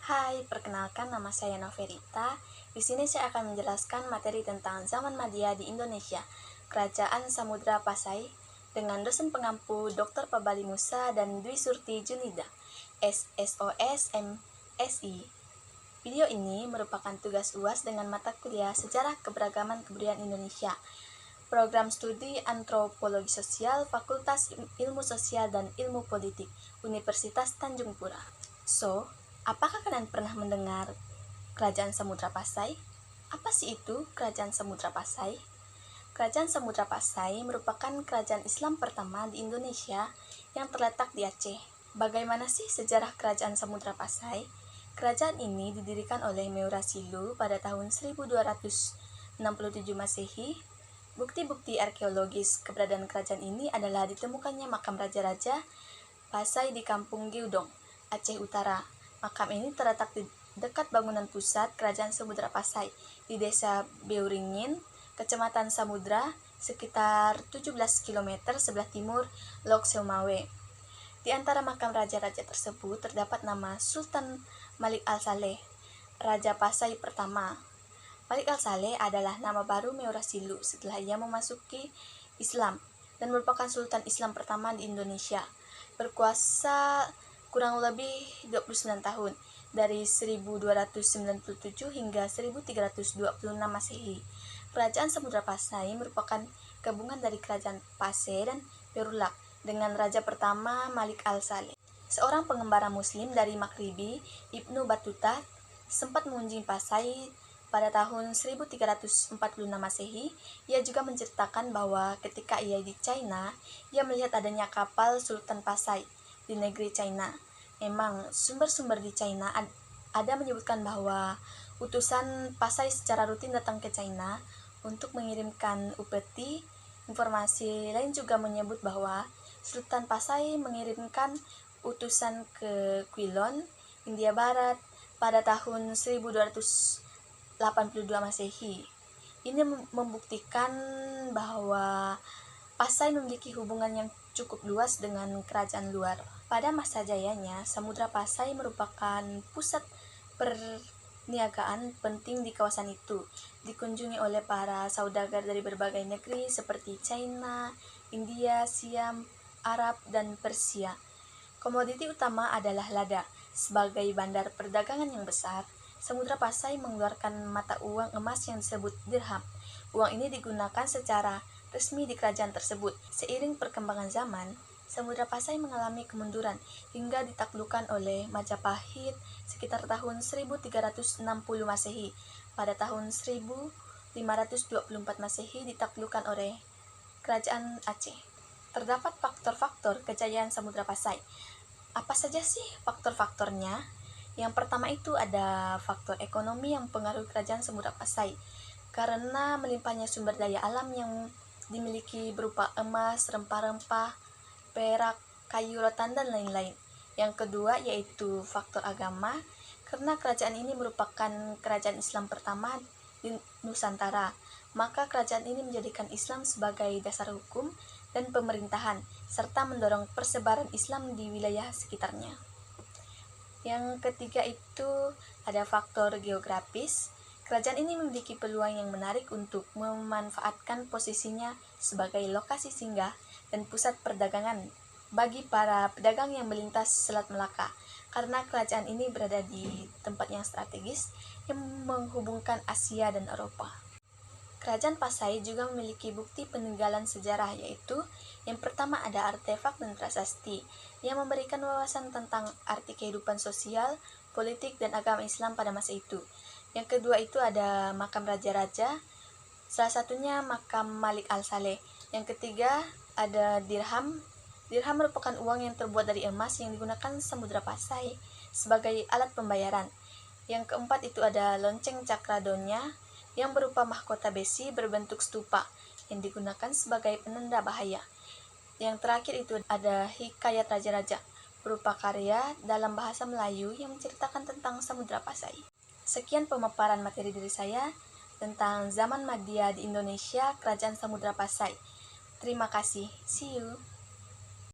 Hai, perkenalkan nama saya Noverita. Di sini saya akan menjelaskan materi tentang zaman Madya di Indonesia, Kerajaan Samudra Pasai, dengan dosen pengampu Dr. Pabali Musa dan Dwi Surti Junida, SSOS MSI. Video ini merupakan tugas UAS dengan mata kuliah Sejarah Keberagaman Kebudayaan Indonesia, Program Studi Antropologi Sosial, Fakultas Ilmu Sosial dan Ilmu Politik, Universitas Tanjung Pura. Apakah kalian pernah mendengar Kerajaan Samudra Pasai? Apa sih itu Kerajaan Samudra Pasai? Kerajaan Samudra Pasai merupakan kerajaan Islam pertama di Indonesia yang terletak di Aceh. Bagaimana sih sejarah Kerajaan Samudra Pasai? Kerajaan ini didirikan oleh Meurasilu pada tahun 1267 Masehi. Bukti-bukti arkeologis keberadaan kerajaan ini adalah ditemukannya makam raja-raja Pasai di Kampung Giudong, Aceh Utara. Makam ini terletak di dekat bangunan pusat Kerajaan Samudra Pasai di Desa Beuringin, Kecamatan Samudra, sekitar 17 km sebelah timur Lok Seumawe. Di antara makam raja-raja tersebut terdapat nama Sultan Malik Al-Saleh, Raja Pasai pertama. Malik Al-Saleh adalah nama baru Meurasilu setelah ia memasuki Islam dan merupakan Sultan Islam pertama di Indonesia. Berkuasa kurang lebih 29 tahun, dari 1297 hingga 1326 Masehi. Kerajaan Samudra Pasai merupakan gabungan dari Kerajaan Pasai dan Perulak dengan Raja pertama Malik Al-Saleh. Seorang pengembara Muslim dari Maghribi, Ibnu Battuta, sempat mengunjungi Pasai pada tahun 1346 Masehi. Ia juga menceritakan bahwa ketika ia di China, ia melihat adanya kapal Sultan Pasai di negeri China. Memang sumber-sumber di China ada menyebutkan bahwa utusan Pasai secara rutin datang ke China untuk mengirimkan upeti. Informasi lain juga menyebut bahwa Sultan Pasai mengirimkan utusan ke Quilon, India Barat pada tahun 1282 Masehi. Ini membuktikan bahwa Pasai memiliki hubungan yang cukup luas dengan kerajaan luar. Pada masa jayanya, Samudra Pasai merupakan pusat perniagaan penting di kawasan itu, dikunjungi oleh para saudagar dari berbagai negeri seperti China, India, Siam, Arab, dan Persia. Komoditi utama adalah lada. Sebagai bandar perdagangan yang besar, Samudra Pasai mengeluarkan mata uang emas yang disebut dirham. Uang ini digunakan secara resmi di kerajaan tersebut. Seiring perkembangan zaman, Samudra Pasai mengalami kemunduran hingga ditaklukkan oleh Majapahit sekitar tahun 1360 Masehi. Pada tahun 1524 Masehi ditaklukkan oleh Kerajaan Aceh. Terdapat faktor-faktor kejayaan Samudra Pasai. Apa saja sih faktor-faktornya? Yang pertama itu ada faktor ekonomi yang mempengaruhi kerajaan Samudra Pasai karena melimpahnya sumber daya alam yang dimiliki berupa emas, rempah-rempah, perak, kayu rotan, dan lain-lain. Yang kedua yaitu faktor agama karena kerajaan ini merupakan kerajaan Islam pertama di Nusantara. Maka kerajaan ini menjadikan Islam sebagai dasar hukum dan pemerintahan serta mendorong persebaran Islam di wilayah sekitarnya. Yang ketiga itu ada faktor geografis. Kerajaan ini memiliki peluang yang menarik untuk memanfaatkan posisinya sebagai lokasi singgah dan pusat perdagangan bagi para pedagang yang melintas Selat Melaka, karena kerajaan ini berada di tempat yang strategis yang menghubungkan Asia dan Eropa. Kerajaan Pasai juga memiliki bukti peninggalan sejarah, yaitu yang pertama ada artefak dan prasasti yang memberikan wawasan tentang arti kehidupan sosial, politik, dan agama Islam pada masa itu. Yang kedua itu ada makam raja-raja, salah satunya makam Malik Al-Saleh. Yang ketiga ada dirham. Dirham merupakan uang yang terbuat dari emas yang digunakan Samudra Pasai sebagai alat pembayaran. Yang keempat itu ada lonceng Cakradonya yang berupa mahkota besi berbentuk stupa yang digunakan sebagai penanda bahaya. Yang terakhir itu ada hikayat raja-raja berupa karya dalam bahasa Melayu yang menceritakan tentang Samudra Pasai. Sekian pemaparan materi dari saya tentang zaman Madya di Indonesia, Kerajaan Samudra Pasai. Terima kasih. See you.